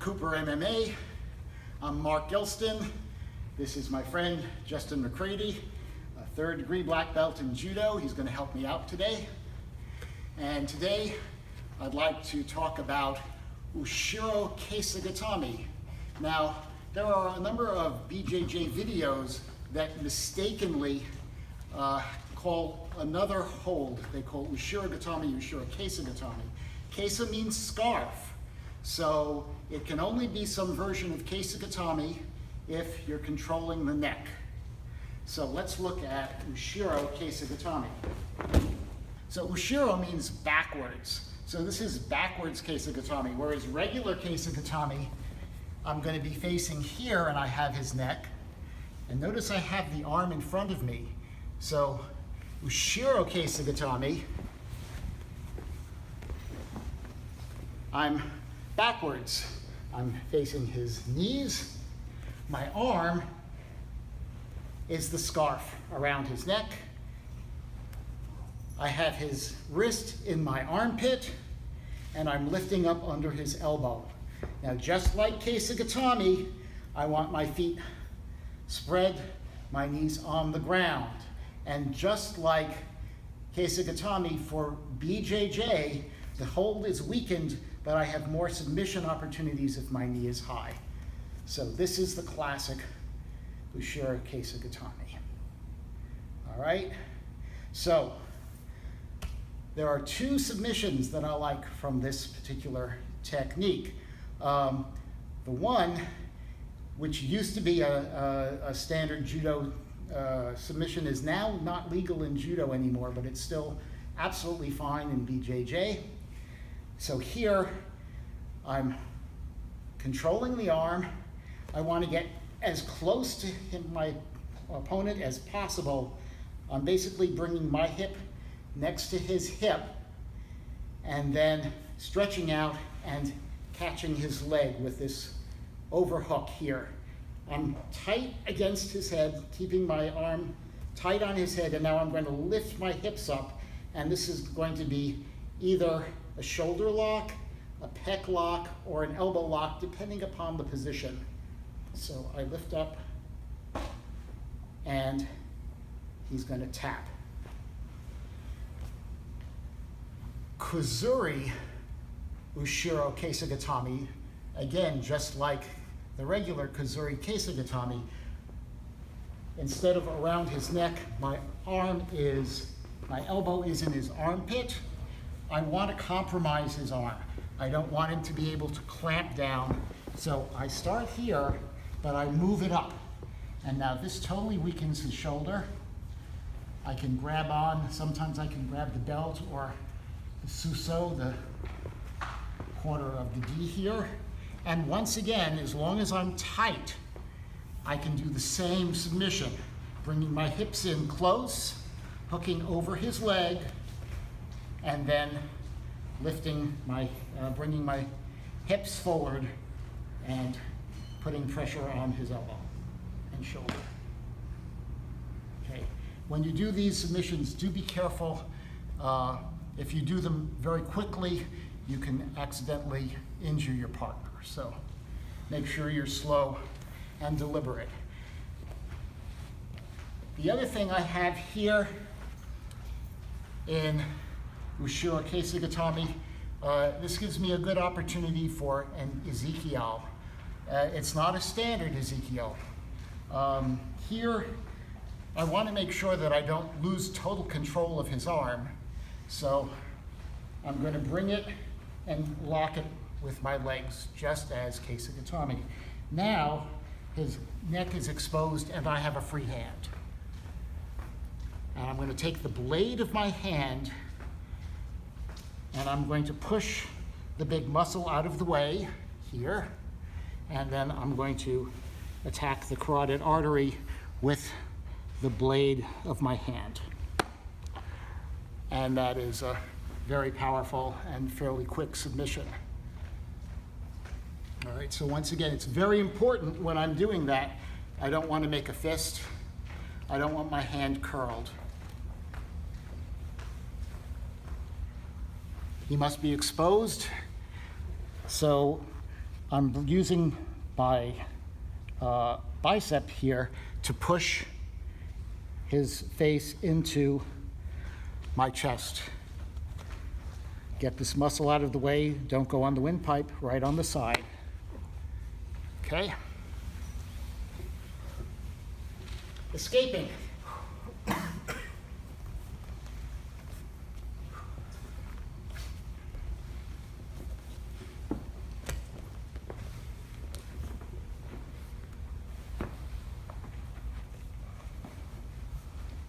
CooperMMA. I'm Mark Gilston. This is my friend Justin McCready, a third-degree black belt in judo. He's going to help me out today. And today I'd like to talk about Ushiro Kesa Gatame. Now, there are a number of BJJ videos that mistakenly call another hold. They call Ushiro Gatame Ushiro Kesa Gatame. Kesa means scarf. So it can only be some version of Kesa Gatame if you're controlling the neck. So let's look at Ushiro Kesa Gatame. So Ushiro means backwards. So this is backwards Kesa Gatame, whereas regular Kesa Gatame, I'm going to be facing here and I have his neck. And notice I have the arm in front of me. So Ushiro Kesa Gatame, I'm backwards. I'm facing his knees. My arm is the scarf around his neck. I have his wrist in my armpit, and I'm lifting up under his elbow. Now, just like Kesa Gatame, I want my feet spread, my knees on the ground. And just like Kesa Gatame for BJJ, the hold is weakened, but I have more submission opportunities if my knee is high. So this is the classic Ushiro Kesa Gatame. All right? So there are two submissions that I like from this particular technique. The one, which used to be a standard judo submission, is now not legal in judo anymore, but it's still absolutely fine in BJJ. So here, I'm controlling the arm. I want to get as close to my opponent as possible. I'm basically bringing my hip next to his hip and then stretching out and catching his leg with this overhook here. I'm tight against his head, keeping my arm tight on his head, and now I'm going to lift my hips up, and this is going to be either a shoulder lock, a pec lock, or an elbow lock, depending upon the position. So I lift up, and he's going to tap. Kuzure Ushiro Kesa Gatame, again, just like the regular Kuzure Kesa Gatame, instead of around his neck, my elbow is in his armpit. I want to compromise his arm. I don't want him to be able to clamp down. So I start here, but I move it up. And now this totally weakens his shoulder. I can grab on, sometimes I can grab the belt or the suso, the quarter of the D here. And once again, as long as I'm tight, I can do the same submission, bringing my hips in close, hooking over his leg, and then lifting bringing my hips forward and putting pressure on his elbow and shoulder. Okay. When you do these submissions, do be careful. If you do them very quickly, you can accidentally injure your partner. So make sure you're slow and deliberate. The other thing I have here in Ushiro Kesa Gatame, this gives me a good opportunity for an Ezekiel. It's not a standard Ezekiel. Here, I want to make sure that I don't lose total control of his arm. So I'm going to bring it and lock it with my legs, just as Kesa Gatame. Now, his neck is exposed and I have a free hand. And I'm going to take the blade of my hand and I'm going to push the big muscle out of the way here, and then I'm going to attack the carotid artery with the blade of my hand. And that is a very powerful and fairly quick submission. All right, so once again, it's very important when I'm doing that, I don't want to make a fist. I don't want my hand curled. He must be exposed. So I'm using my bicep here to push his face into my chest. Get this muscle out of the way. Don't go on the windpipe, right on the side. Okay? Escaping.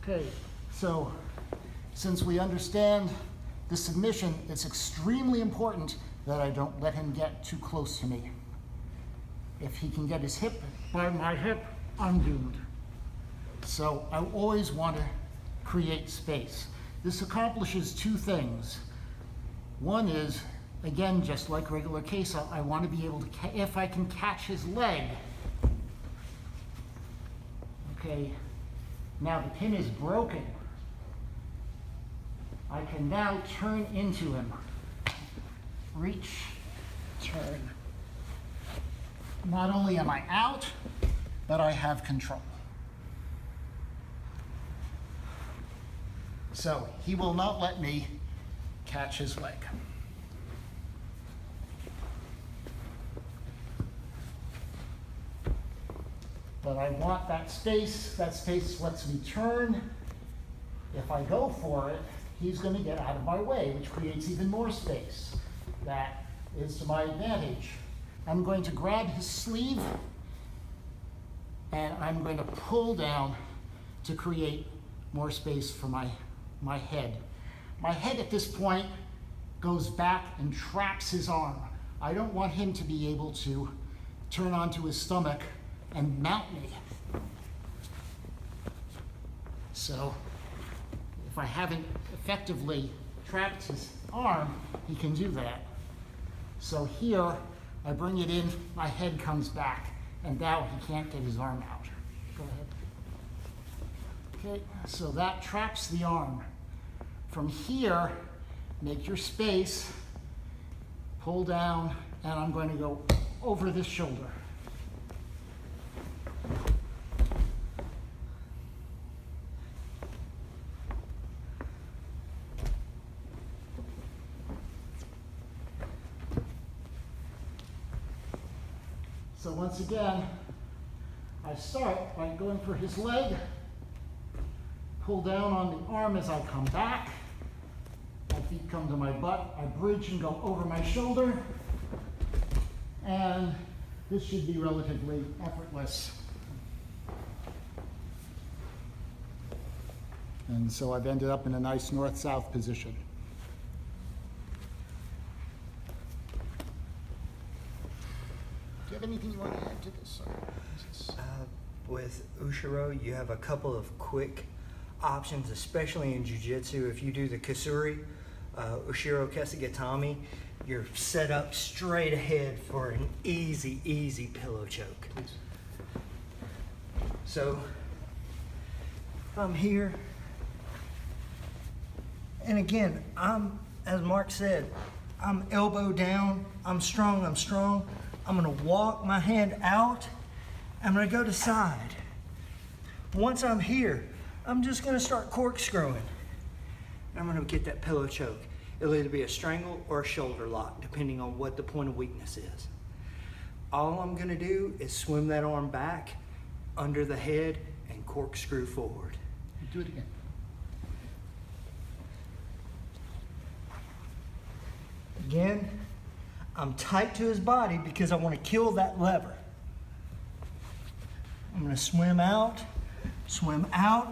Okay, so since we understand the submission, it's extremely important that I don't let him get too close to me. If he can get his hip by my hip, I'm doomed. So I always want to create space. This accomplishes two things. One is, again, just like regular Kesa, I want to be able to, if I can catch his leg. Okay, now the pin is broken. I can now turn into him. Reach, turn. Not only am I out, but I have control. So he will not let me catch his leg. But I want that space. That space lets me turn. If I go for it, he's going to get out of my way, which creates even more space. That is to my advantage. I'm going to grab his sleeve, and I'm going to pull down to create more space for my head. My head at this point goes back and traps his arm. I don't want him to be able to turn onto his stomach and mount me. So if I haven't effectively trapped his arm, he can do that. So here, I bring it in, my head comes back, and now he can't get his arm out. Go ahead. Okay, so that traps the arm. From here, make your space, pull down, and I'm going to go over this shoulder. So once again, I start by going for his leg, pull down on the arm as I come back, my feet come to my butt, I bridge and go over my shoulder, and this should be relatively effortless. And so I've ended up in a nice north-south position. Do you have anything you want to add to this? With Ushiro, you have a couple of quick options, especially in jiu-jitsu. If you do the Kuzure, Ushiro Kesa Gatame, you're set up straight ahead for an easy, easy pillow choke. So, I'm here, and again, as Mark said, I'm elbow down, I'm strong, I'm gonna walk my hand out, I'm gonna go to side. Once I'm here, I'm just gonna start corkscrewing. I'm gonna get that pillow choke. It'll either be a strangle or a shoulder lock, depending on what the point of weakness is. All I'm gonna do is swim that arm back under the head and corkscrew forward. Do it again. Again, I'm tight to his body because I want to kill that lever. I'm going to swim out,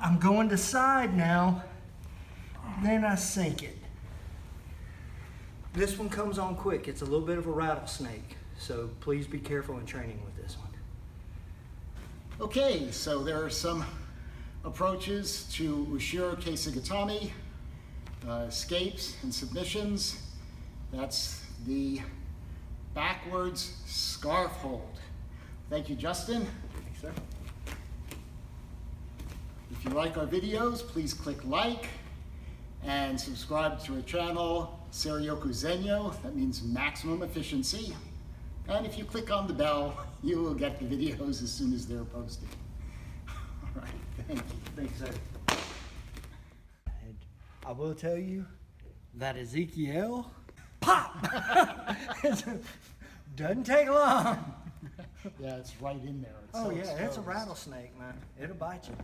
I'm going to side now, then I sink it. This one comes on quick. It's a little bit of a rattlesnake, so please be careful in training with this one. Okay, so there are some approaches to Ushiro Kesa Gatame, escapes and submissions. That's the backwards scarf hold. Thank you, Justin. Thanks, sir. If you like our videos, please click like and subscribe to our channel, Serioku Zenyo. That means maximum efficiency. And if you click on the bell, you will get the videos as soon as they're posted. All right, thank you. Thanks, sir. And I will tell you that Ezekiel, pop! Doesn't take long. Yeah, it's right in there. It's Oh so yeah, it's a exposed. rattlesnake, man. It'll bite you.